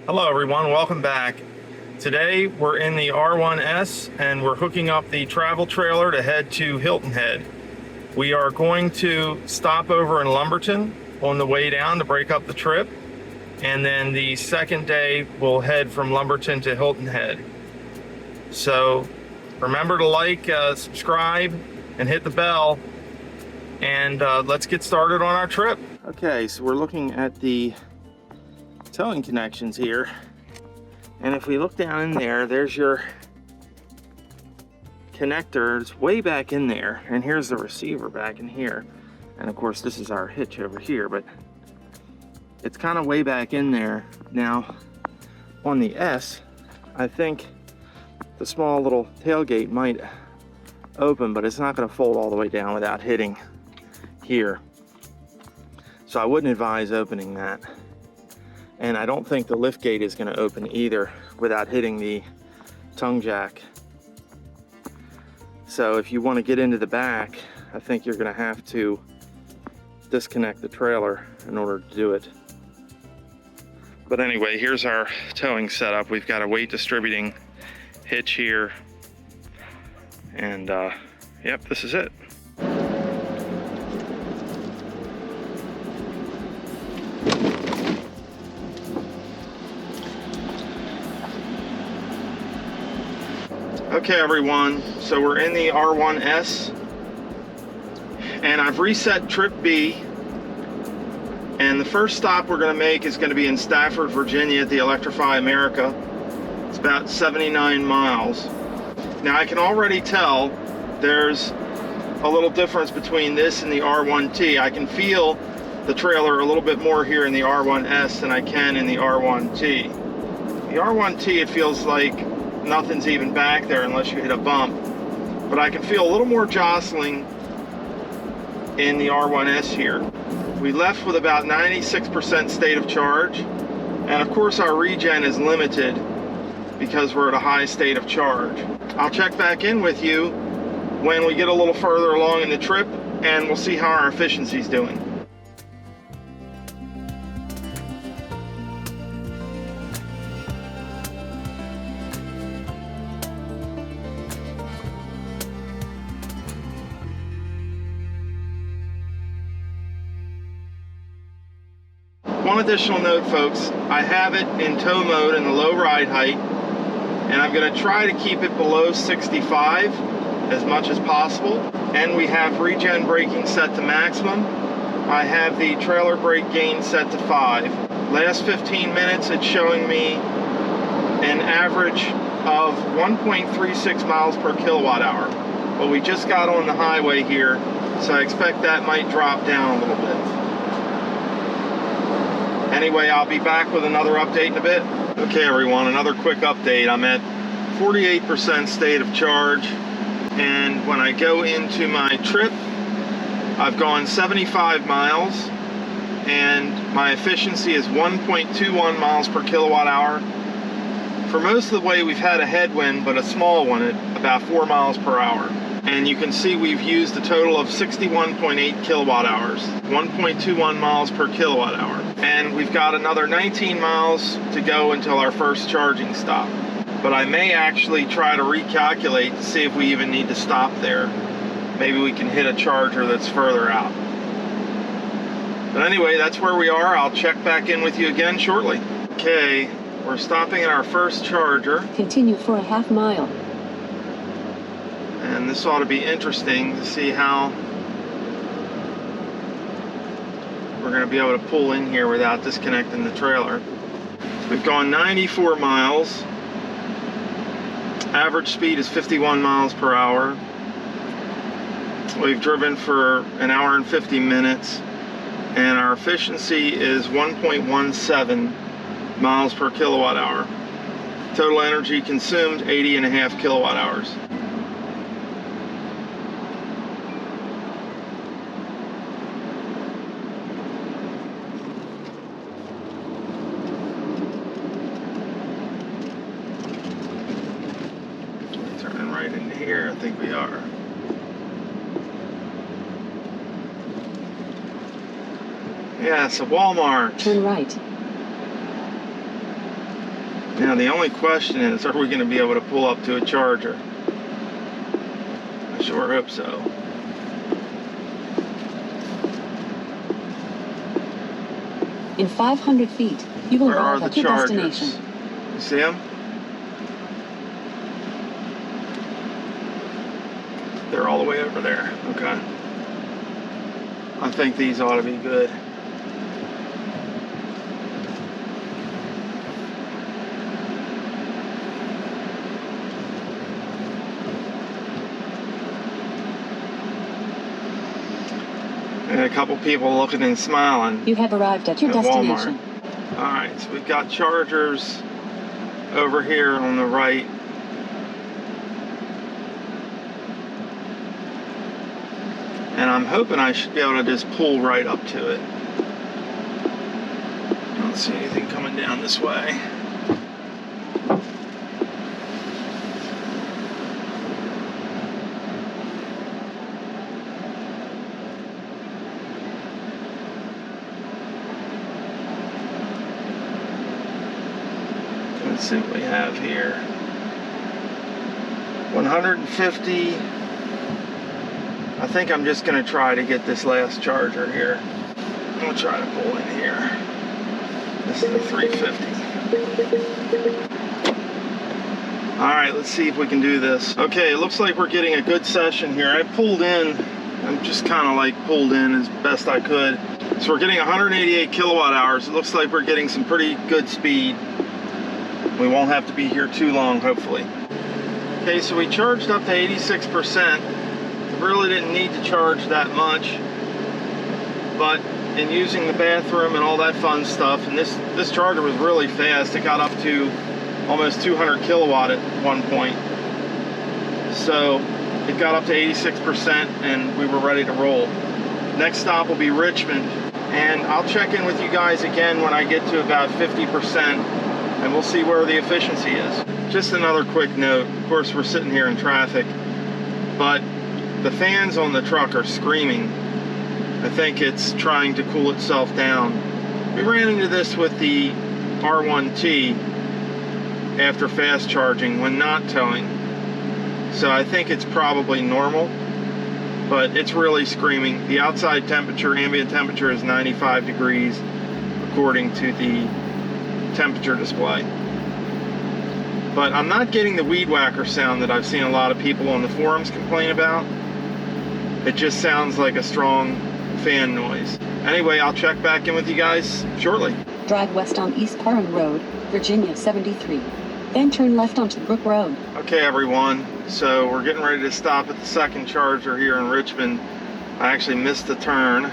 Hello everyone, welcome back. Today we're in the R1S and we're hooking up the travel trailer to head to Hilton Head. We are going to stop over in Lumberton on the way down to break up the trip, and then the second day we'll head from Lumberton to Hilton Head. So remember to like, subscribe, and hit the bell, and let's get started on our trip. Okay, so we're looking at the towing connections here, and if we look down in there, there's your connector. It's way back in there, and here's the receiver back in here, and of course this is our hitch over here, but it's kind of way back in there. Now on the S, I think the small little tailgate might open, but it's not going to fold all the way down without hitting here, so I wouldn't advise opening that. And I don't think the lift gate is going to open either without hitting the tongue jack. So if you want to get into the back, I think you're going to have to disconnect the trailer in order to do it. But anyway, here's our towing setup. We've got a weight distributing hitch here, and yep, this is it. Okay everyone, so we're in the R1S, and I've reset trip B, and the first stop we're going to make is going to be in Stafford, Virginia at the Electrify America. It's about 79 miles. Now I can already tell there's a little difference between this and the R1T. I can feel the trailer a little bit more here in the R1S than I can in the R1T. The R1T, it feels like nothing's even back there unless you hit a bump, but I can feel a little more jostling in the R1S here. We left with about 96% state of charge, and of course our regen is limited because we're at a high state of charge. I'll check back in with you when we get a little further along in the trip, and we'll see how our efficiency's doing. One additional note, folks, I have it in tow mode in the low ride height, and I'm going to try to keep it below 65 as much as possible. And we have regen braking set to maximum. I have the trailer brake gain set to 5. Last 15 minutes, it's showing me an average of 1.36 miles per kilowatt hour. But we just got on the highway here, so I expect that might drop down a little bit. Anyway, I'll be back with another update in a bit. Okay everyone, another quick update. I'm at 48% state of charge, and when I go into my trip, I've gone 75 miles, and my efficiency is 1.21 miles per kilowatt hour. For most of the way we've had a headwind, but a small one at about 4 miles per hour. And you can see we've used a total of 61.8 kilowatt hours, 1.21 miles per kilowatt hour. And we've got another 19 miles to go until our first charging stop. But I may actually try to recalculate to see if we even need to stop there. Maybe we can hit a charger that's further out. But anyway, that's where we are. I'll check back in with you again shortly. Okay, we're stopping at our first charger. Continue for a half mile. And this ought to be interesting to see how we're going to be able to pull in here without disconnecting the trailer. We've gone 94 miles. Average speed is 51 miles per hour. We've driven for an hour and 50 minutes, and our efficiency is 1.17 miles per kilowatt hour. Total energy consumed 80.5 kilowatt hours. Turning right into here, I think we are. Yeah, it's a Walmart. Turn right. Now the only question is, are we going to be able to pull up to a charger? I sure hope so. In 500 feet, you will arrive at your destination. You see them? They're all the way over there. Okay. I think these ought to be good. And a couple people looking and smiling. You have arrived at your destination. Walmart. Alright, so we've got chargers over here on the right. And I'm hoping I should be able to just pull right up to it. I don't see anything coming down this way. Let's see what we have here. 150. I think I'm just going to try to get this last charger here. I'm going to try to pull in here. This is the 350. Alright, let's see if we can do this. Okay, it looks like we're getting a good session here. I pulled in, I'm just kind of like pulled in as best I could. So we're getting 188 kilowatt hours. It looks like we're getting some pretty good speed. We won't have to be here too long, hopefully. Okay, so we charged up to 86%. Really didn't need to charge that much, but in using the bathroom and all that fun stuff, and this charger was really fast. It got up to almost 200 kilowatt at one point. So it got up to 86% and we were ready to roll. Next stop will be Richmond, and I'll check in with you guys again when I get to about 50%, and we'll see where the efficiency is. Just another quick note, of course we're sitting here in traffic, but the fans on the truck are screaming. I think it's trying to cool itself down. We ran into this with the R1T after fast charging when not towing. So I think it's probably normal, but it's really screaming. The outside temperature, ambient temperature, is 95 degrees according to the temperature display. But I'm not getting the weed whacker sound that I've seen a lot of people on the forums complain about. It just sounds like a strong fan noise. Anyway, I'll check back in with you guys shortly. Drive west on East Parham Road, Virginia 73. Then turn left onto Brook Road. Okay, everyone. So we're getting ready to stop at the second charger here in Richmond. I actually missed the turn.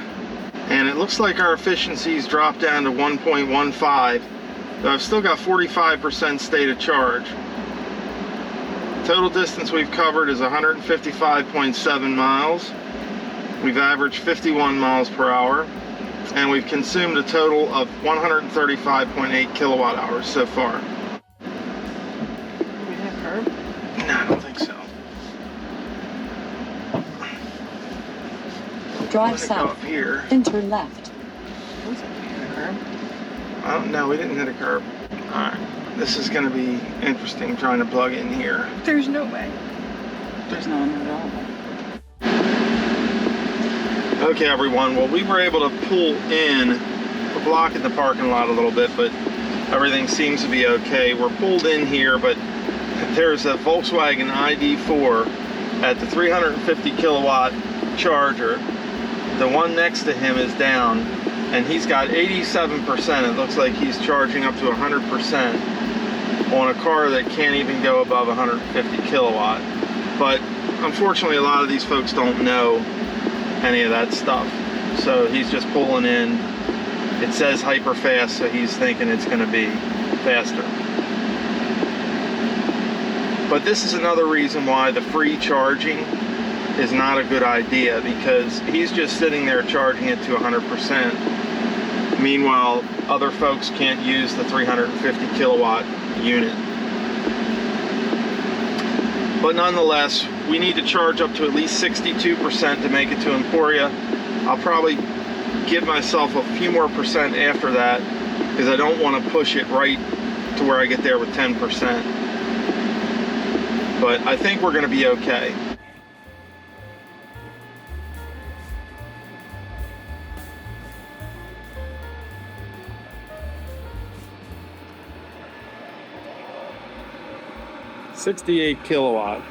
And it looks like our efficiency's dropped down to 1.15. But I've still got 45% state of charge. Total distance we've covered is 155.7 miles. We've averaged 51 miles per hour, and we've consumed a total of 135.8 kilowatt hours so far. Do we have curb? No, I don't think so. Drive south, up here. then turn left. Looks like we hit a curb. I don't know, we didn't hit a curb. Alright, this is going to be interesting trying to plug in here. There's no way. There's no one at all. Okay, everyone, well, we were able to pull in. We're blocking the parking lot a little bit, but everything seems to be okay. We're pulled in here, but there's a Volkswagen ID4 at the 350 kilowatt charger. The one next to him is down, and he's got 87%. It looks like he's charging up to 100% on a car that can't even go above 150 kilowatt. But unfortunately, a lot of these folks don't know any of that stuff, so he's just pulling in. It says hyper fast, so he's thinking it's going to be faster. But this is another reason why the free charging is not a good idea, because he's just sitting there charging it to 100%. Meanwhile, other folks can't use the 350 kilowatt unit. But nonetheless, we need to charge up to at least 62% to make it to Emporia. I'll probably give myself a few more percent after that, because I don't want to push it right to where I get there with 10%. But I think we're going to be okay. $68 kilowatt.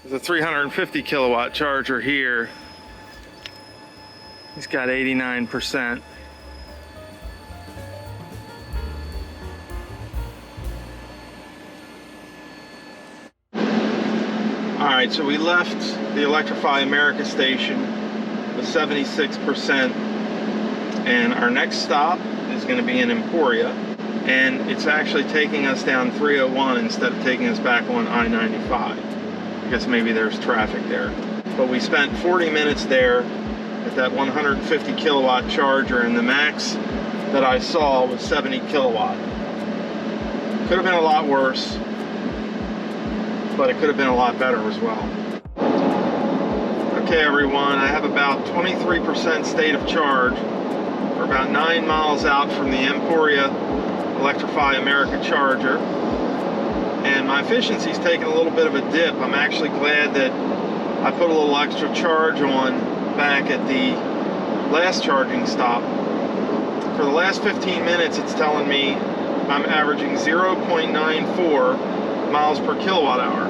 There's a 350 kilowatt charger here. He's got 89%. Alright, so we left the Electrify America station with 76%, and our next stop is going to be in Emporia, and it's actually taking us down 301 instead of taking us back on I-95. I guess maybe there's traffic there. But we spent 40 minutes there at that 150 kilowatt charger, and the max that I saw was 70 kilowatt. Could have been a lot worse, but it could have been a lot better as well. Okay everyone, I have about 23% state of charge. We're about 9 miles out from the Emporia Electrify America charger, and my efficiency's taken a little bit of a dip. I'm actually glad that I put a little extra charge on back at the last charging stop. For the last 15 minutes, it's telling me I'm averaging 0.94 miles per kilowatt hour,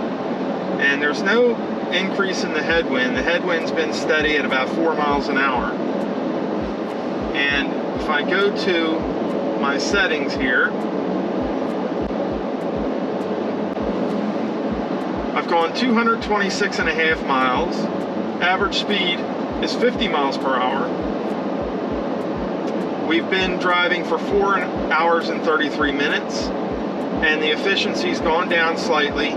and there's no increase in the headwind. The headwind's been steady at about 4 miles an hour. And if I go to my settings here, I've gone 226.5 miles. Average speed is 50 miles per hour. We've been driving for 4 hours and 33 minutes, and the efficiency's gone down slightly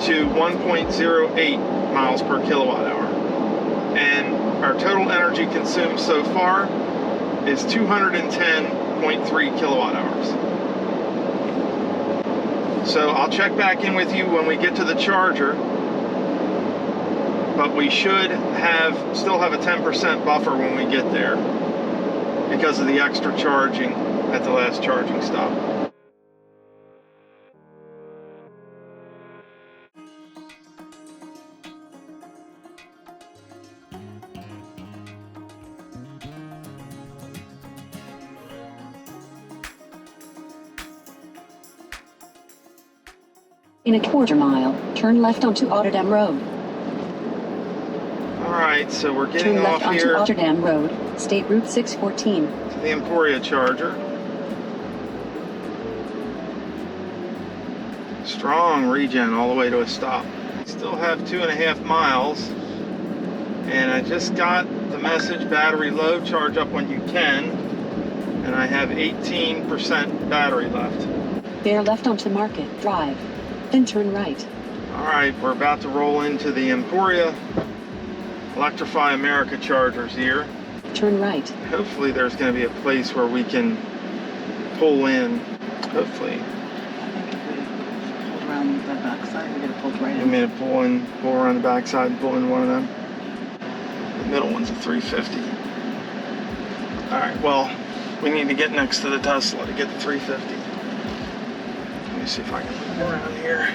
to 1.08 miles per kilowatt hour. And our total energy consumed so far is 210.3 kilowatt hours. So I'll check back in with you when we get to the charger, but we should still have a 10% buffer when we get there because of the extra charging at the last charging stop. In a quarter mile, turn left onto Rotterdam Road. Alright, so we're getting Turn off left onto here Rotterdam Road, State Route 614. to the Emporia charger. Strong regen all the way to a stop. I still have 2.5 miles, and I just got the message battery low, charge up when you can, and I have 18% battery left. Bear left onto Market Drive, then turn right. Alright, we're about to roll into the Emporia Electrify America chargers here. Turn right. Hopefully there's going to be a place where we can pull in. Hopefully. I think if we pulled around the backside, we're going to pull right You in. mean to pull around the backside and pull in one of them? The middle one's a 350. Alright, well, we need to get next to the Tesla to get the 350. Let me see if I can move around here.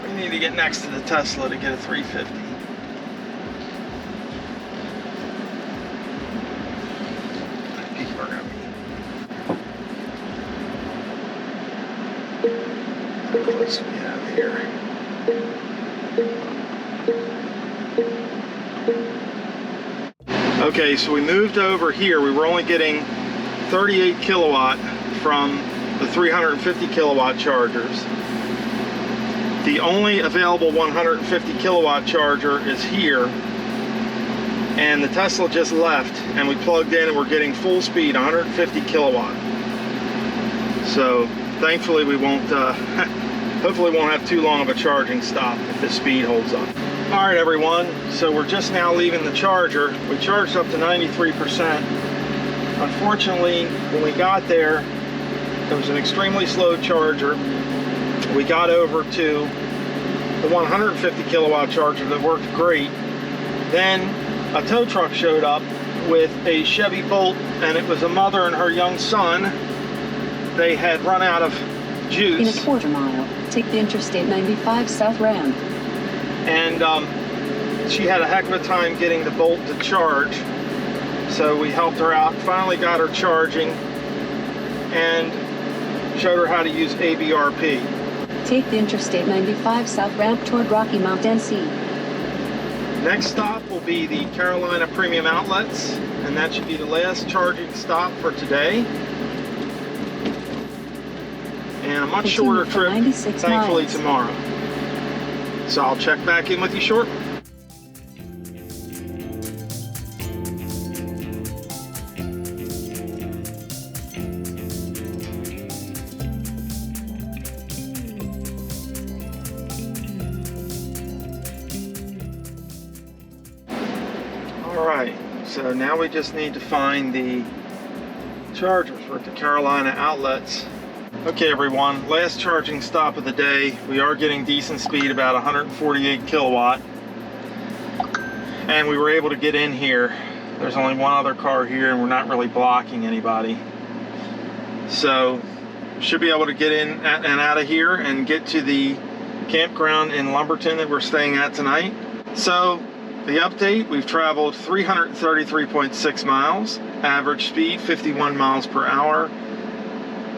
We need to get next to the Tesla to get a 350. People are gonna be. How close do we have here? Okay, so we moved over here. We were only getting 38 kilowatt from the 350 kilowatt chargers. The only available 150 kilowatt charger is here, and the Tesla just left, and we plugged in and we're getting full speed, 150 kilowatt. So thankfully we won't, hopefully won't have too long of a charging stop if the speed holds up. All right, everyone, so we're just now leaving the charger. We charged up to 93%. Unfortunately, when we got there, it was an extremely slow charger. We got over to 150 kilowatt charger that worked great. Then a tow truck showed up with a Chevy Bolt, and it was a mother and her young son. They had run out of juice. In a quarter mile, take the Interstate 95 South Ramp. And she had a heck of a time getting the Bolt to charge. So we helped her out, finally got her charging, and showed her how to use ABRP. Take the Interstate 95 South Ramp toward Rocky Mount, NC. Next stop will be the Carolina Premium Outlets, and that should be the last charging stop for today. And a much shorter trip, thankfully, tomorrow. So I'll check back in with you shortly. Alright, so now we just need to find the chargers for the Carolina Outlets. Okay everyone, last charging stop of the day. We are getting decent speed, about 148 kilowatt. And we were able to get in here. There's only one other car here and we're not really blocking anybody. So, should be able to get in and out of here and get to the campground in Lumberton that we're staying at tonight. So, the update, we've traveled 333.6 miles, average speed 51 miles per hour.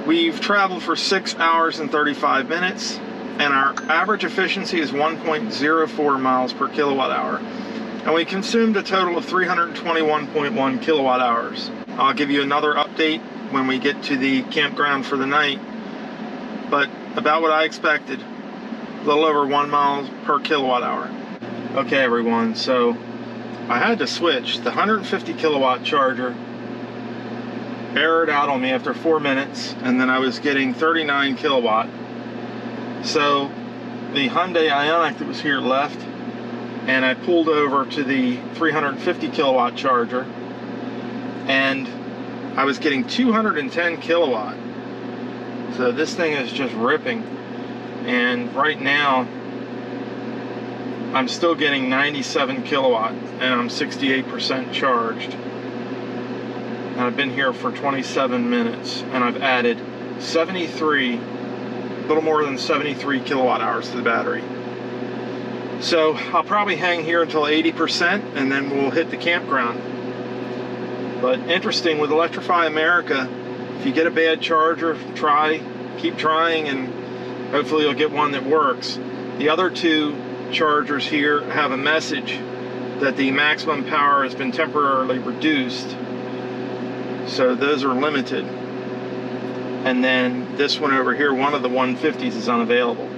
We've traveled for 6 hours and 35 minutes, and our average efficiency is 1.04 miles per kilowatt hour. And we consumed a total of 321.1 kilowatt hours. I'll give you another update when we get to the campground for the night, but about what I expected, a little over 1 mile per kilowatt hour. Okay everyone, so I had to switch. The 150 kilowatt charger errored out on me after 4 minutes, and then I was getting 39 kilowatt. So the Hyundai Ioniq that was here left, and I pulled over to the 350 kilowatt charger, and I was getting 210 kilowatt. So this thing is just ripping. And right now I'm still getting 97 kilowatt and I'm 68% charged. And I've been here for 27 minutes and I've added a little more than 73 kilowatt hours to the battery. So I'll probably hang here until 80% and then we'll hit the campground. But interesting with Electrify America, if you get a bad charger, keep trying, and hopefully you'll get one that works. The other two chargers here have a message that the maximum power has been temporarily reduced, so those are limited. And then this one over here, one of the 150s, is unavailable.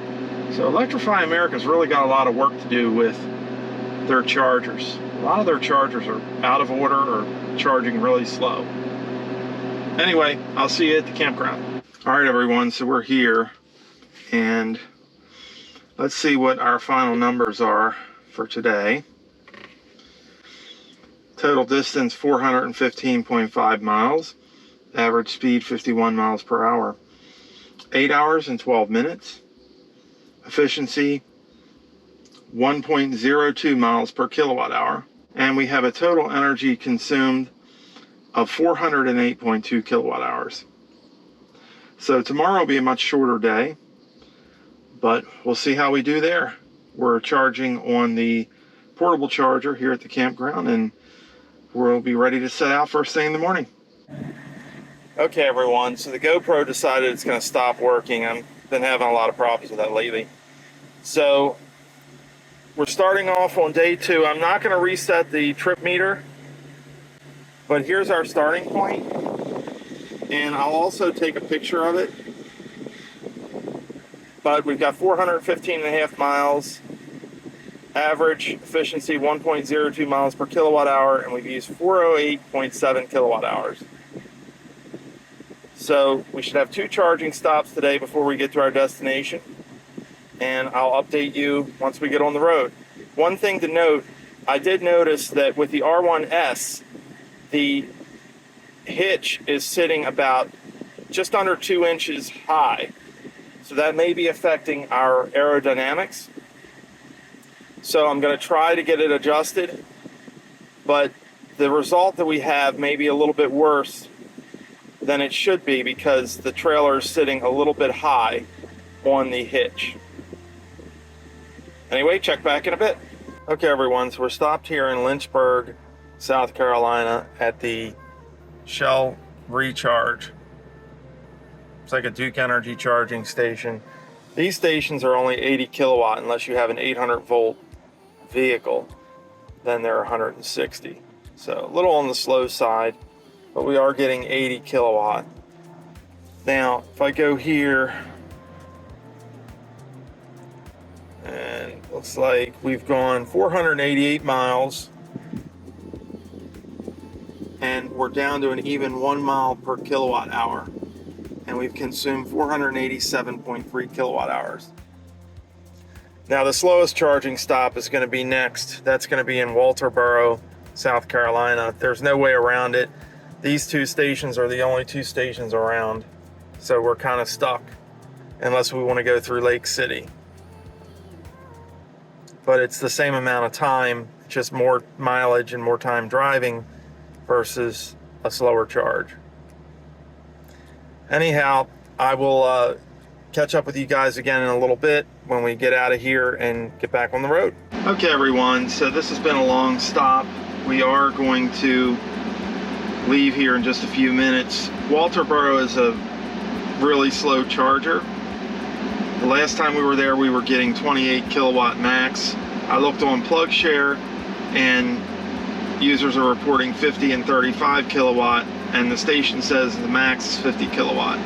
So Electrify America's really got a lot of work to do with their chargers. A lot of their chargers are out of order or charging really slow. Anyway, I'll see you at the campground. All right everyone, so we're here and let's see what our final numbers are for today. Total distance 415.5 miles. Average speed 51 miles per hour. 8 hours and 12 minutes. Efficiency 1.02 miles per kilowatt hour. And we have a total energy consumed of 408.2 kilowatt hours. So tomorrow will be a much shorter day, but we'll see how we do there. We're charging on the portable charger here at the campground, and we'll be ready to set out first thing in the morning. Okay everyone, so the GoPro decided it's going to stop working. I've been having a lot of problems with that lately. So we're starting off on day 2. I'm not going to reset the trip meter, but here's our starting point, and I'll also take a picture of it. But we've got 415.5 miles, average efficiency 1.02 miles per kilowatt hour, and we've used 408.7 kilowatt hours. So we should have 2 charging stops today before we get to our destination, and I'll update you once we get on the road. One thing to note, I did notice that with the R1S, the hitch is sitting about just under 2 inches high. So that may be affecting our aerodynamics. So I'm going to try to get it adjusted, but the result that we have may be a little bit worse than it should be because the trailer is sitting a little bit high on the hitch. Anyway, check back in a bit. Okay, everyone, so we're stopped here in Lynchburg, South Carolina at the Shell Recharge. It's like a Duke Energy charging station. These stations are only 80 kilowatt unless you have an 800 volt vehicle. Then they're 160. So a little on the slow side, but we are getting 80 kilowatt. Now, if I go here, and looks like we've gone 488 miles, and we're down to an even 1 mile per kilowatt hour, and we've consumed 487.3 kilowatt hours. Now the slowest charging stop is going to be next. That's going to be in Walterboro, South Carolina. There's no way around it. These two stations are the only two stations around, so we're kind of stuck unless we want to go through Lake City. But it's the same amount of time, just more mileage and more time driving versus a slower charge. Anyhow, I will catch up with you guys again in a little bit when we get out of here and get back on the road. Okay, everyone, so this has been a long stop. We are going to leave here in just a few minutes. Walterboro is a really slow charger. The last time we were there, we were getting 28 kilowatt max. I looked on PlugShare, and users are reporting 50 and 35 kilowatt, and the station says the max is 50 kilowatt.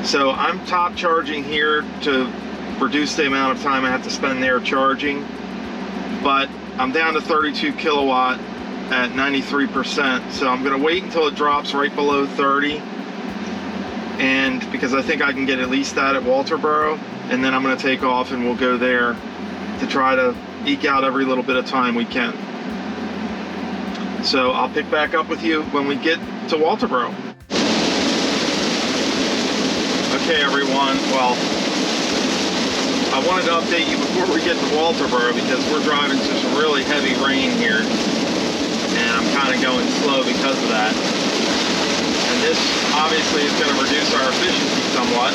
So I'm top charging here to reduce the amount of time I have to spend there charging, but I'm down to 32 kilowatt at 93%. So I'm going to wait until it drops right below 30. And because I think I can get at least that at Walterboro, and then I'm going to take off and we'll go there to try to eke out every little bit of time we can. So I'll pick back up with you when we get to Walterboro. Okay, everyone, well, I wanted to update you before we get to Walterboro because we're driving through some really heavy rain here, and I'm kind of going slow because of that. And this obviously is going to reduce our efficiency somewhat,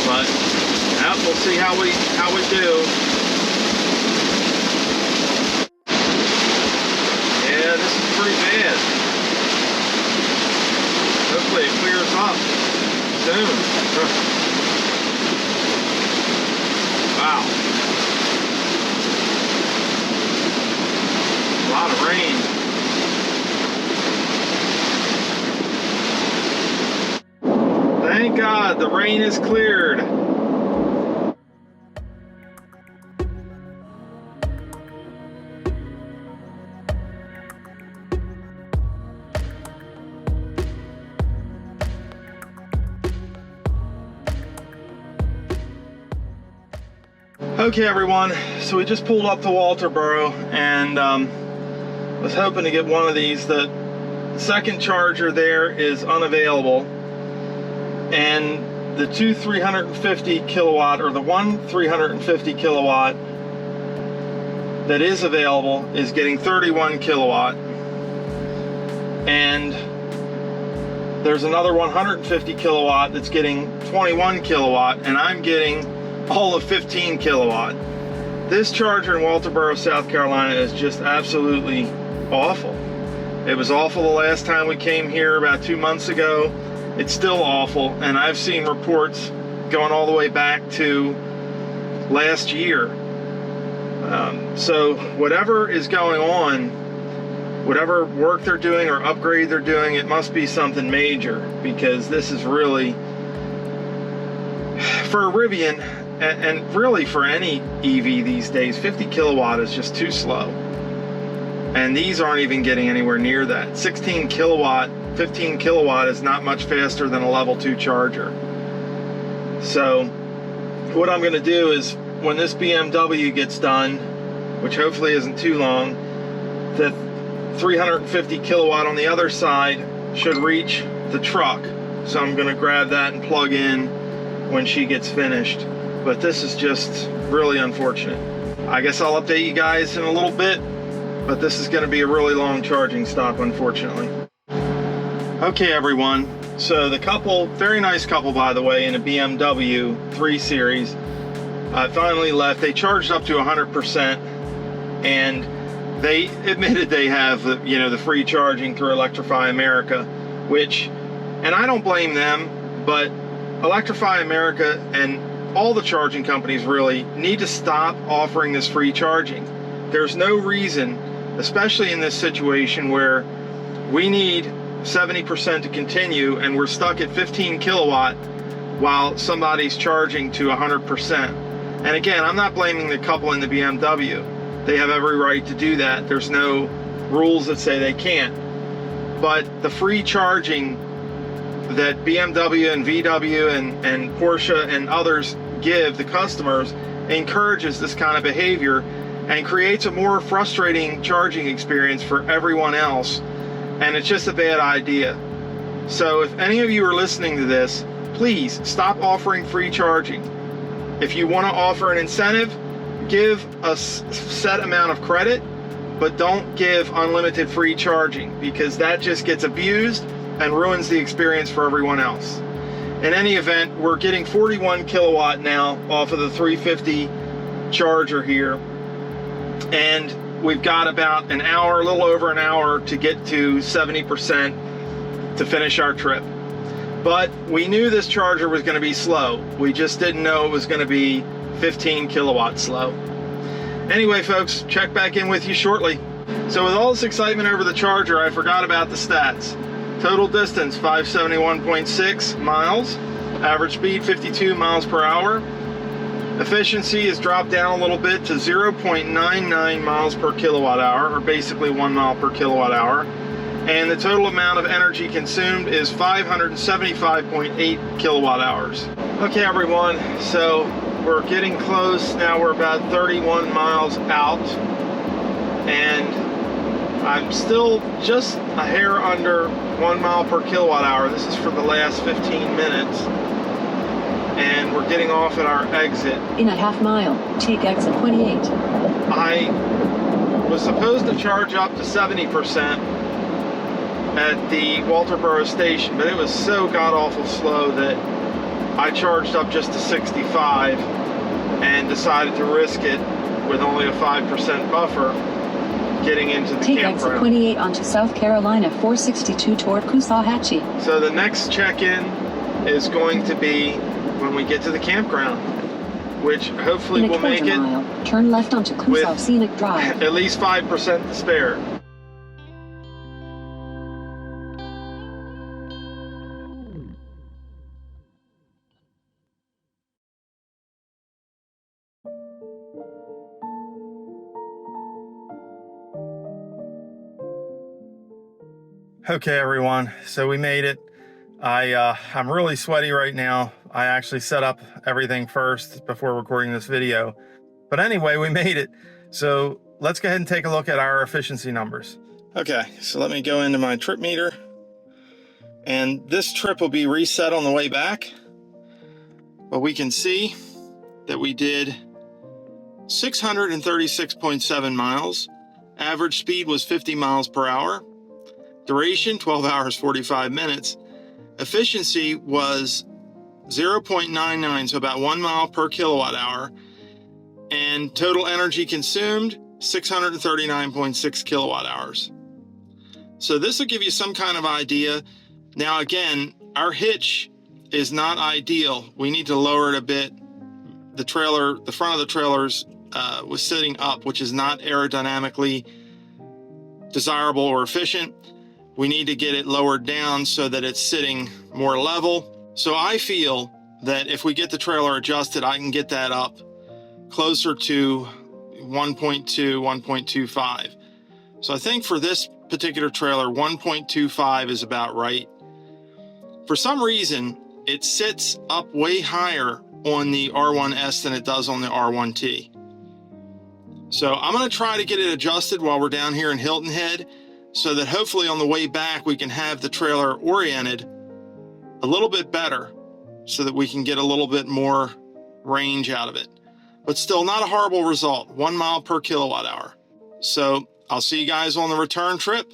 but we'll see how we do. Yeah, this is pretty bad. Hopefully it clears up soon. Wow. A lot of rain. Thank God the rain is cleared. Okay, everyone, so we just pulled up to Walterboro and was hoping to get one of these. The second charger there is unavailable, and the two 350 kilowatt, or the one 350 kilowatt that is available is getting 31 kilowatt, and there's another 150 kilowatt that's getting 21 kilowatt, and I'm getting all of 15 kilowatt. This charger in Walterboro, South Carolina is just absolutely awful. It was awful the last time we came here about 2 months ago. It's still awful, and I've seen reports going all the way back to last year. So whatever is going on, whatever work they're doing or upgrade they're doing, it must be something major, because this is really, for a Rivian, and really for any EV these days, 50 kilowatt is just too slow. And these aren't even getting anywhere near that. 16 kilowatt, 15 kilowatt is not much faster than a level 2 charger. So what I'm gonna do is, when this BMW gets done, which hopefully isn't too long, the 350 kilowatt on the other side should reach the truck. So I'm gonna grab that and plug in when she gets finished. But this is just really unfortunate. I guess I'll update you guys in a little bit, but this is going to be a really long charging stop, unfortunately. Okay, everyone. So the couple, very nice couple, by the way, in a BMW 3 Series, finally left. They charged up to 100%, and they admitted they have the free charging through Electrify America, which, and I don't blame them, but Electrify America and all the charging companies really need to stop offering this free charging. There's no reason, especially in this situation where we need 70% to continue and we're stuck at 15 kilowatt while somebody's charging to 100%. And again, I'm not blaming the couple in the BMW. They have every right to do that. There's no rules that say they can't. But the free charging that BMW and VW and Porsche and others give the customers encourages this kind of behavior and creates a more frustrating charging experience for everyone else. And it's just a bad idea. So if any of you are listening to this, please stop offering free charging. If you want to offer an incentive, give a set amount of credit, but don't give unlimited free charging, because that just gets abused and ruins the experience for everyone else. In any event, we're getting 41 kilowatt now off of the 350 charger here, and we've got about an hour, a little over an hour to get to 70% to finish our trip. But we knew this charger was going to be slow. We just didn't know it was going to be 15 kilowatts slow. Anyway, folks, check back in with you shortly. So with all this excitement over the charger, I forgot about the stats. Total distance, 571.6 miles. Average speed, 52 miles per hour. Efficiency has dropped down a little bit to 0.99 miles per kilowatt hour, or basically 1 mile per kilowatt hour. And the total amount of energy consumed is 575.8 kilowatt hours. Okay, everyone, so we're getting close. Now we're about 31 miles out, and I'm still just a hair under 1 mile per kilowatt hour. This is for the last 15 minutes. And we're getting off at our exit. In a half mile, take exit 28. I was supposed to charge up to 70% at the Walterboro station, but it was so god-awful slow that I charged up just to 65 and decided to risk it with only a 5% buffer getting into the Take campground. exit 28 onto South Carolina 462 toward Coosawhatchee. So the next check-in is going to be when we get to the campground, which hopefully In a will make quarter it mile, turn left onto Coosaw with Scenic Drive. at least 5% to spare. Okay, everyone, so we made it. I'm really sweaty right now. I actually set up everything first before recording this video. But anyway, we made it. So let's go ahead and take a look at our efficiency numbers. Okay, so let me go into my trip meter. And this trip will be reset on the way back. But we can see that we did 636.7 miles. Average speed was 50 miles per hour. Duration, 12 hours, 45 minutes. Efficiency was 0.99, so about 1 mile per kilowatt hour. And total energy consumed, 639.6 kilowatt hours. So this will give you some kind of idea. Now again, our hitch is not ideal. We need to lower it a bit. The trailer, the front of the trailers was sitting up, which is not aerodynamically desirable or efficient. We need to get it lowered down so that it's sitting more level. So I feel that if we get the trailer adjusted, I can get that up closer to 1.2, 1.25. So I think for this particular trailer, 1.25 is about right. For some reason, it sits up way higher on the R1S than it does on the R1T. So I'm going to try to get it adjusted while we're down here in Hilton Head, so that hopefully on the way back we can have the trailer oriented a little bit better so that we can get a little bit more range out of it. but still not a horrible result, 1 mile per kilowatt hour. So I'll see you guys on the return trip.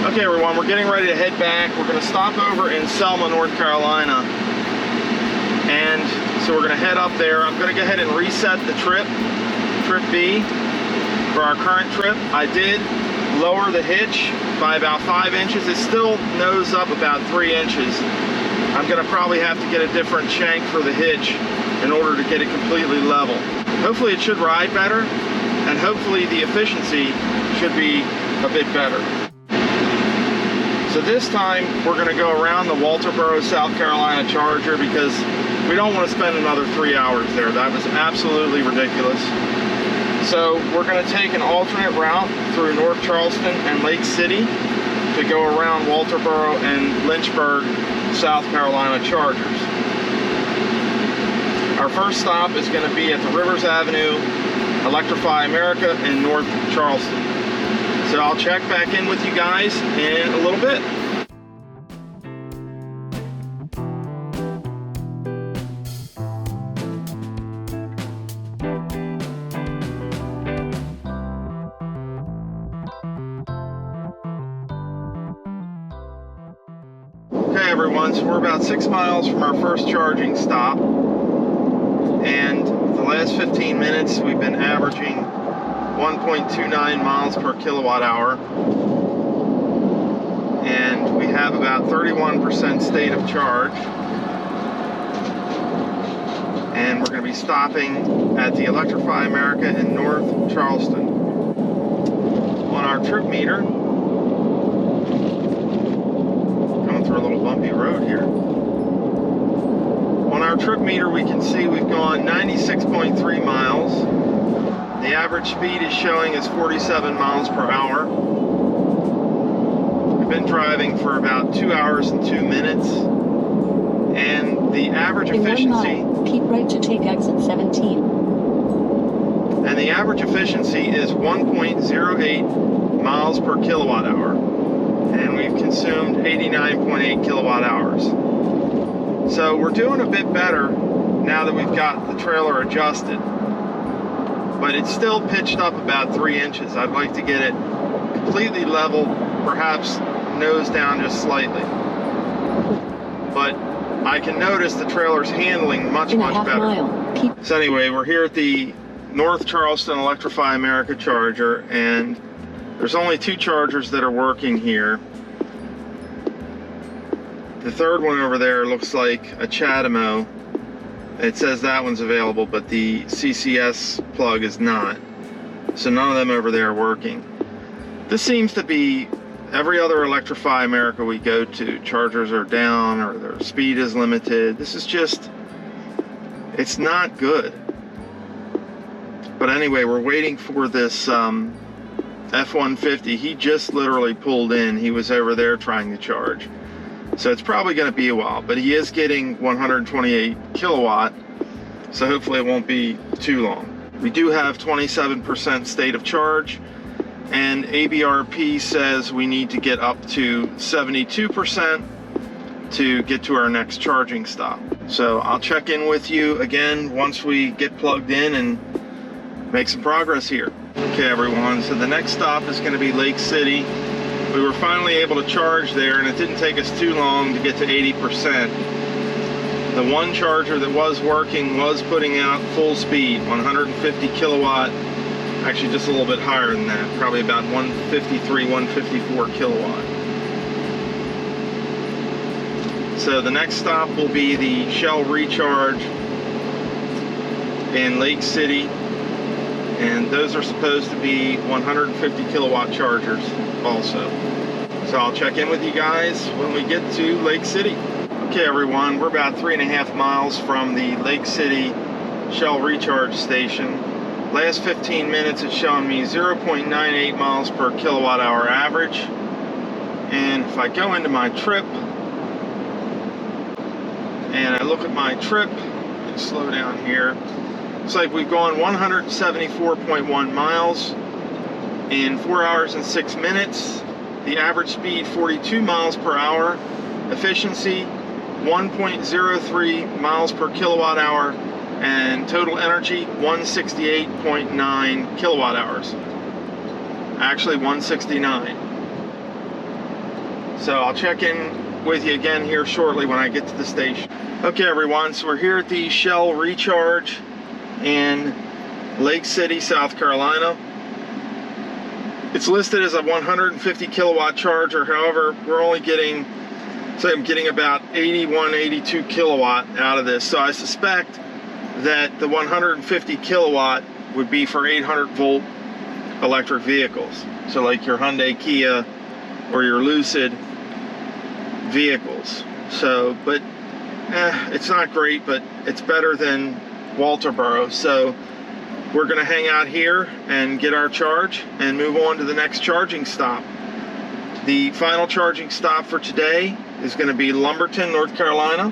Okay everyone, we're getting ready to head back. We're going to stop over in Selma, North Carolina. And so we're going to head up there. I'm going to go ahead and reset the trip B for our current trip. I did lower the hitch by about 5 inches. It still nose up about 3 inches. I'm going to probably have to get a different shank for the hitch in order to get it completely level. Hopefully it should ride better, and hopefully the efficiency should be a bit better. So this time we're going to go around the Walterboro, South Carolina Charger because we don't want to spend another 3 hours there. That was absolutely ridiculous. So we're going to take an alternate route through North Charleston and Lake City to go around Walterboro and Lynchburg, South Carolina Chargers. Our first stop is going to be at the Rivers Avenue Electrify America in North Charleston. So I'll check back in with you guys in a little bit. Okay everyone, so we're about 6 miles from our first charging stop. And the last 15 minutes we've been averaging 1.29 miles per kilowatt hour, and we have about 31% state of charge, and we're going to be stopping at the Electrify America in North Charleston. On our trip meter, going through a little bumpy road here. On our trip meter we can see we've gone 96.3 miles. The average speed is showing as 47 miles per hour. We've been driving for about 2 hours and 2 minutes. And the average efficiency... In 1 mile, keep right to take exit 17. And the average efficiency is 1.08 miles per kilowatt hour. And we've consumed 89.8 kilowatt hours. So we're doing a bit better now that we've got the trailer adjusted. But it's still pitched up about 3 inches. I'd like to get it completely level, perhaps nose down just slightly. But I can notice the trailer's handling much better. Mile. So anyway, we're here at the North Charleston Electrify America Charger, and there's only 2 chargers that are working here. The third one over there looks like a Chatamo. It says that one's available, but the CCS plug is not. So none of them over there are working. This seems to be every other Electrify America we go to. Chargers are down or their speed is limited. This is just, it's not good. But anyway, we're waiting for this F-150. He just literally pulled in. He was over there trying to charge. So it's probably going to be a while, but he is getting 128 kilowatt, so hopefully it won't be too long. We do have 27% state of charge, and ABRP says we need to get up to 72% to get to our next charging stop. So I'll check in with you again once we get plugged in and make some progress here. Okay everyone, so the next stop is going to be Lake City. We were finally able to charge there, and it didn't take us too long to get to 80%. The one charger that was working was putting out full speed, 150 kilowatt, actually just a little bit higher than that, probably about 153, 154 kilowatt. So the next stop will be the Shell Recharge in Lake City, and those are supposed to be 150 kilowatt chargers also. So I'll check in with you guys when we get to Lake City. Okay everyone, we're about 3.5 miles from the Lake City Shell Recharge station. Last 15 minutes it's showing me 0.98 miles per kilowatt hour average. And if I go into my trip and I look at my trip, and slow down here, it's like we've gone 174.1 miles in 4 hours and 6 minutes. The average speed 42 miles per hour, efficiency 1.03 miles per kilowatt hour, and total energy 168.9 kilowatt hours. Actually 169. So I'll check in with you again here shortly when I get to the station. Okay everyone, so we're here at the Shell Recharge in Lake City, South Carolina. It's listed as a 150 kilowatt charger. However, we're only getting, so I'm getting about 81, 82 kilowatt out of this. So I suspect that the 150 kilowatt would be for 800 volt electric vehicles. So like your Hyundai, Kia, or your Lucid vehicles. So, but it's not great, but it's better than Walterboro. So we're gonna hang out here and get our charge and move on to the next charging stop. The final charging stop for today is gonna be Lumberton, North Carolina,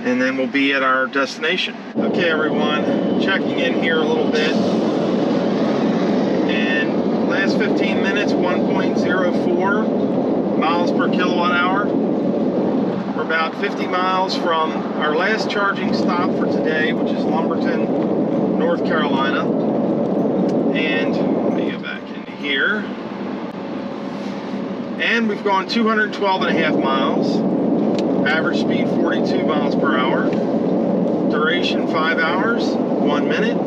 and then we'll be at our destination. Okay everyone, checking in here a little bit. And last 15 minutes, 1.04 miles per kilowatt hour. We're about 50 miles from our last charging stop for today, which is Lumberton, North Carolina. And let me get back into here. And we've gone 212.5 miles. Average speed 42 miles per hour. Duration 5 hours, 1 minute.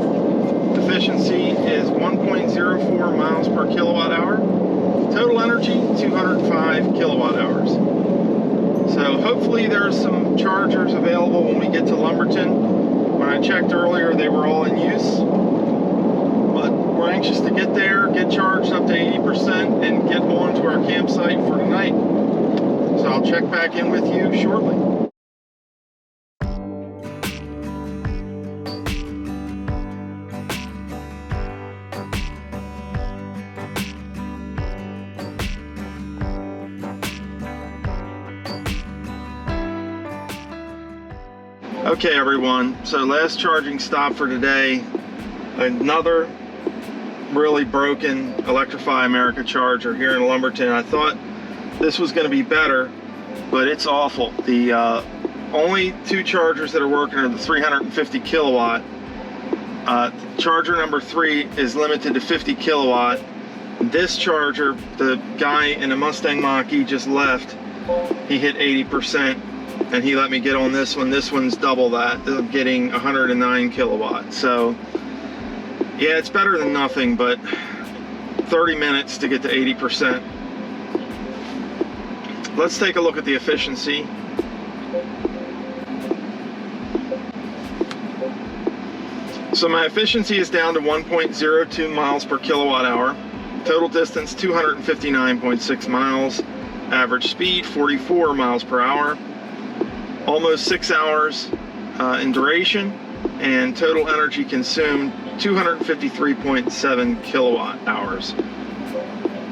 Efficiency is 1.04 miles per kilowatt hour. Total energy 205 kilowatt hours. So hopefully there's some chargers available when we get to Lumberton. When I checked earlier, they were all in use. But we're anxious to get there, get charged up to 80%, and get on to our campsite for tonight. So I'll check back in with you shortly. Okay everyone, so last charging stop for today, another really broken Electrify America charger here in Lumberton. I thought this was going to be better, but it's awful. The only two chargers that are working are the 350 kilowatt. Charger number 3 is limited to 50 kilowatt. This charger, the guy in a Mustang Mach-E just left, he hit 80%. And he let me get on this one. This one's double that. I'm getting 109 kilowatt. So yeah, it's better than nothing, but 30 minutes to get to 80%. Let's take a look at the efficiency. So my efficiency is down to 1.02 miles per kilowatt hour. Total distance 259.6 miles. Average speed 44 miles per hour. Almost 6 hours in duration, and total energy consumed 253.7 kilowatt hours.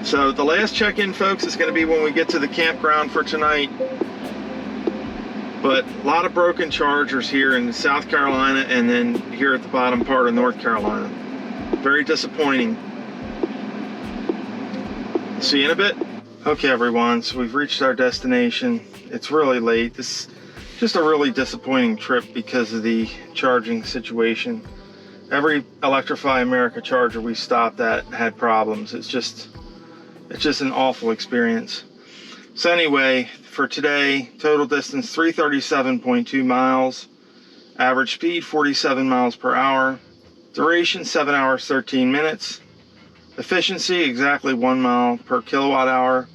So the last check-in, folks, is going to be when we get to the campground for tonight. But a lot of broken chargers here in South Carolina and then here at the bottom part of North Carolina. Very disappointing. See you in a bit. Okay everyone, so we've reached our destination. It's really late. This is just a really disappointing trip because of the charging situation. Every Electrify America charger we stopped at had problems. It's just an awful experience. So anyway, for today, total distance 337.2 miles, average speed 47 miles per hour, duration 7 hours 13 minutes, efficiency exactly 1 mile per kilowatt hour,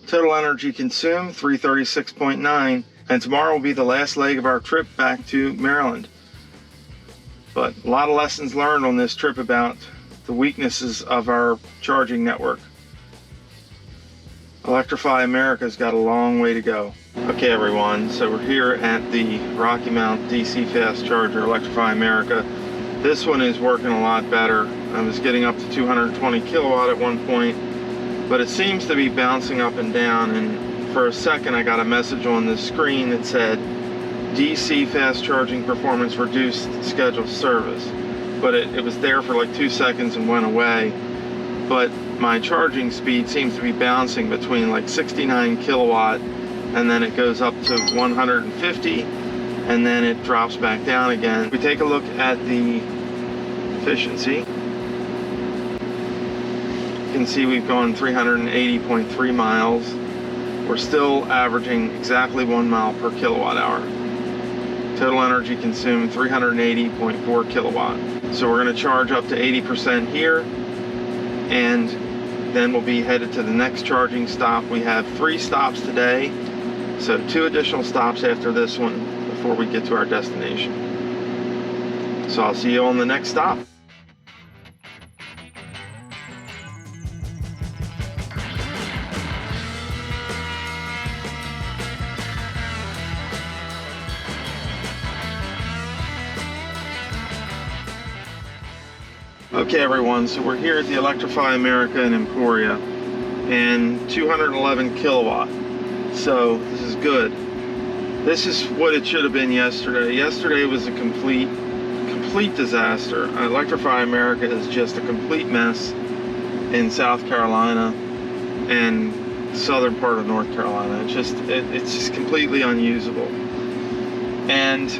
total energy consumed 336.9, And tomorrow will be the last leg of our trip back to Maryland. But a lot of lessons learned on this trip about the weaknesses of our charging network. Electrify America's got a long way to go. Okay everyone, so we're here at the Rocky Mount DC Fast Charger, Electrify America. This one is working a lot better. I was getting up to 220 kilowatt at one point, but it seems to be bouncing up and down, and for a second I got a message on the screen that said DC fast charging performance reduced scheduled service, but it was there for like 2 seconds and went away. But my charging speed seems to be bouncing between like 69 kilowatt and then it goes up to 150 and then it drops back down again. If we take a look at the efficiency, you can see we've gone 380.3 miles. We're still averaging exactly 1 mile per kilowatt hour. Total energy consumed 380.4 kilowatt. So we're going to charge up to 80% here, and then we'll be headed to the next charging stop. We have 3 stops today, so 2 additional stops after this one before we get to our destination. So I'll see you on the next stop. Okay everyone, so we're here at the Electrify America in Emporia, and 211 kilowatt. So this is good. This is what it should have been yesterday. Yesterday was a complete disaster. Electrify America is just a complete mess in South Carolina and southern part of North Carolina. It's just completely unusable. And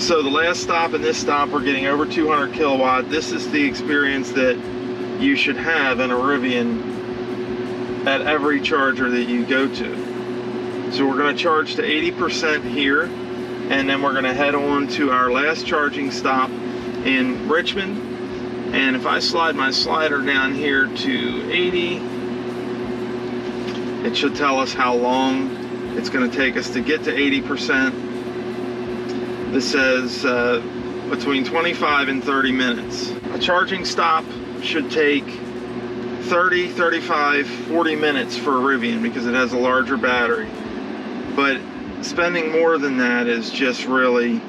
so the last stop and this stop, we're getting over 200 kilowatt. This is the experience that you should have in a Rivian at every charger that you go to. So we're going to charge to 80% here, and then we're going to head on to our last charging stop in Richmond. And if I slide my slider down here to 80, it should tell us how long it's going to take us to get to 80%. This says between 25 and 30 minutes. A charging stop should take 30, 35, 40 minutes for a Rivian because it has a larger battery. But spending more than that is just really,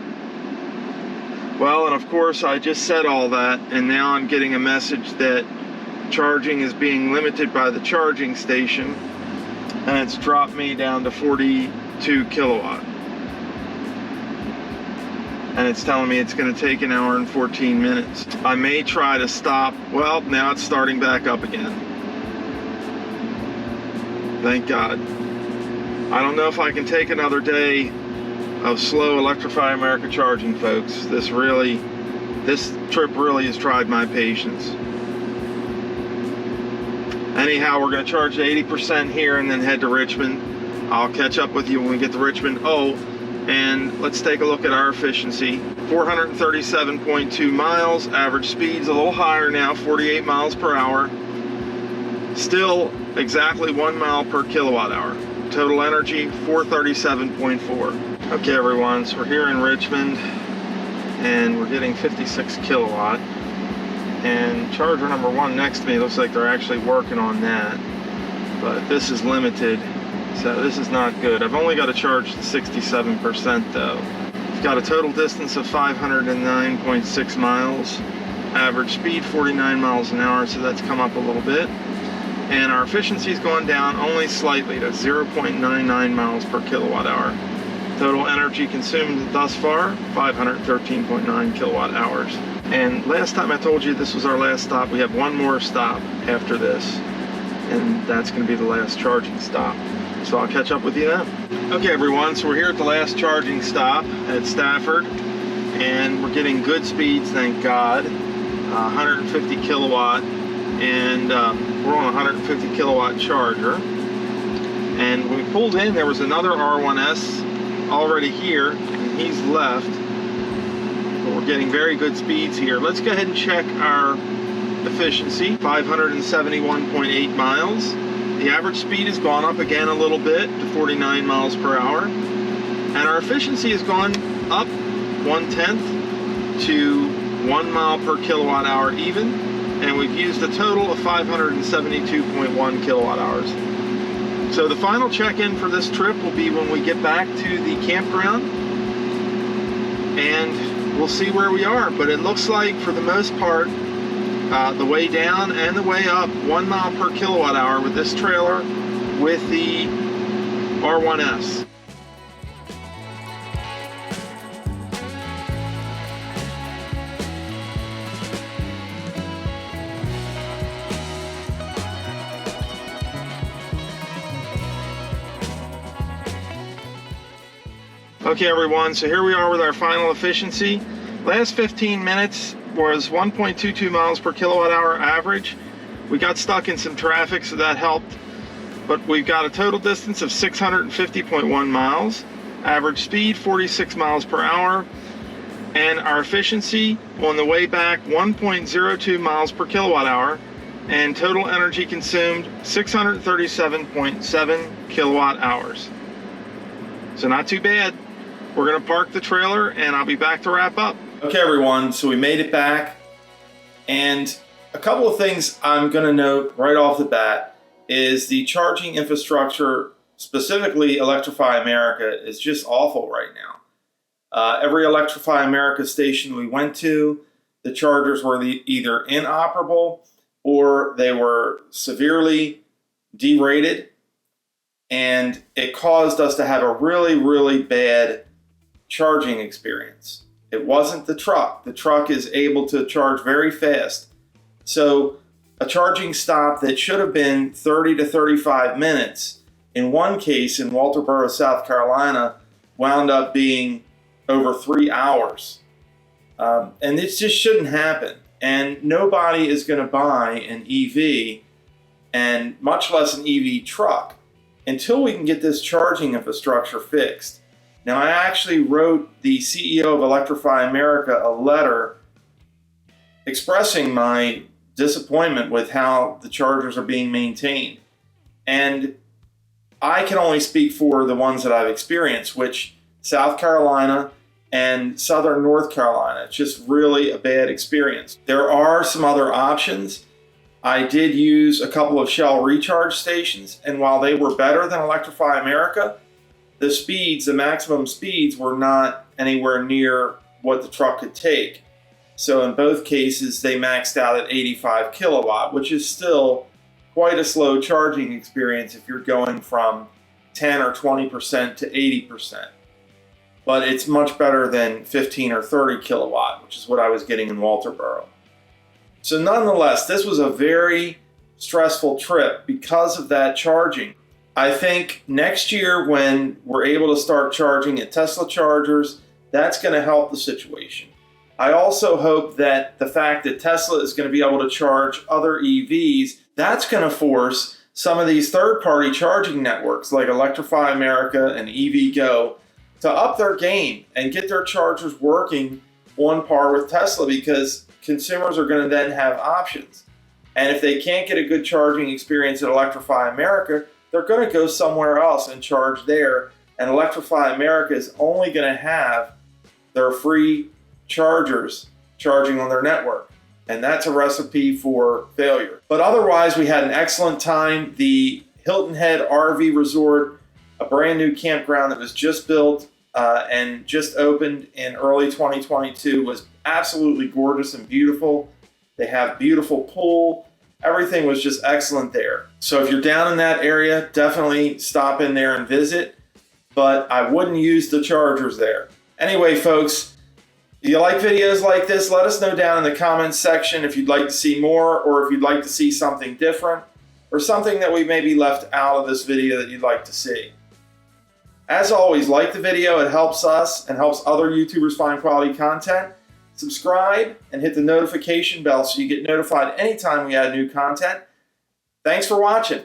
well, and of course I just said all that, and now I'm getting a message that charging is being limited by the charging station, and it's dropped me down to 42 kilowatt. And it's telling me it's going to take 1 hour and 14 minutes. I may try to stop. Well, now it's starting back up again. Thank God. I don't know if I can take another day of slow Electrify America charging, folks. This trip really has tried my patience. Anyhow, we're going to charge to 80% here and then head to Richmond. I'll catch up with you when we get to Richmond. Oh, and let's take a look at our efficiency. 437.2 miles. Average speed's a little higher now, 48 miles per hour. Still exactly 1 mile per kilowatt hour. Total energy, 437.4. Okay everyone, so we're here in Richmond and we're getting 56 kilowatt. And charger number 1 next to me looks like they're actually working on that. But this is limited. So this is not good. I've only got to charge to 67% though. We've got a total distance of 509.6 miles. Average speed 49 miles an hour, so that's come up a little bit. And our efficiency's gone down only slightly to 0.99 miles per kilowatt hour. Total energy consumed thus far, 513.9 kilowatt hours. And last time I told you this was our last stop. We have 1 more stop after this, and that's going to be the last charging stop. So I'll catch up with you then. Okay everyone, so we're here at the last charging stop at Stafford, and we're getting good speeds, thank God. 150 kilowatt, and we're on a 150 kilowatt charger. And when we pulled in, there was another R1S already here, and he's left. But we're getting very good speeds here. Let's go ahead and check our efficiency. 571.8 miles. The average speed has gone up again a little bit to 49 miles per hour. And our efficiency has gone up 1/10 to 1 mile per kilowatt hour even, and we've used a total of 572.1 kilowatt hours. So the final check-in for this trip will be when we get back to the campground, and we'll see where we are. But it looks like, for the most part, the way down and the way up, 1 mile per kilowatt hour with this trailer with the R1S. Okay everyone, so here we are with our final efficiency. Last 15 minutes was 1.22 miles per kilowatt hour average. We got stuck in some traffic, so that helped. But we've got a total distance of 650.1 miles, average speed 46 miles per hour, and our efficiency on the way back 1.02 miles per kilowatt hour, and total energy consumed 637.7 kilowatt hours. So not too bad. We're gonna park the trailer and I'll be back to wrap up. Okay everyone, so we made it back, and a couple of things I'm gonna note right off the bat is the charging infrastructure, specifically Electrify America, is just awful right now. Every Electrify America station we went to, the chargers were either inoperable or they were severely derated, and it caused us to have a really, really bad charging experience. It wasn't the truck. The truck is able to charge very fast. So a charging stop that should have been 30 to 35 minutes, in one case in Walterboro, South Carolina, wound up being over 3 hours. And this just shouldn't happen. And nobody is going to buy an EV, and much less an EV truck, until we can get this charging infrastructure fixed. Now, I actually wrote the CEO of Electrify America a letter expressing my disappointment with how the chargers are being maintained. And I can only speak for the ones that I've experienced, which South Carolina and Southern North Carolina. It's just really a bad experience. There are some other options. I did use a couple of Shell recharge stations, and while they were better than Electrify America, the speeds, the maximum speeds, were not anywhere near what the truck could take. So in both cases, they maxed out at 85 kilowatt, which is still quite a slow charging experience if you're going from 10 or 20% to 80%. But it's much better than 15 or 30 kilowatt, which is what I was getting in Walterboro. So nonetheless, this was a very stressful trip because of that charging. I think next year, when we're able to start charging at Tesla chargers, that's going to help the situation. I also hope that the fact that Tesla is going to be able to charge other EVs, that's going to force some of these third-party charging networks like Electrify America and EVgo to up their game and get their chargers working on par with Tesla, because consumers are going to then have options. And if they can't get a good charging experience at Electrify America, they're going to go somewhere else and charge there. And Electrify America is only going to have their free chargers charging on their network. And that's a recipe for failure. But otherwise, we had an excellent time. The Hilton Head RV Resort, a brand new campground that was just built and just opened in early 2022, was absolutely gorgeous and beautiful. They have beautiful pool. Everything was just excellent there. So if you're down in that area, definitely stop in there and visit, but I wouldn't use the chargers there. Anyway, folks, if you like videos like this, let us know down in the comments section if you'd like to see more, or if you'd like to see something different, or something that we maybe left out of this video that you'd like to see. As always, like the video. It helps us and helps other YouTubers find quality content. Subscribe and hit the notification bell so you get notified anytime we add new content. Thanks for watching.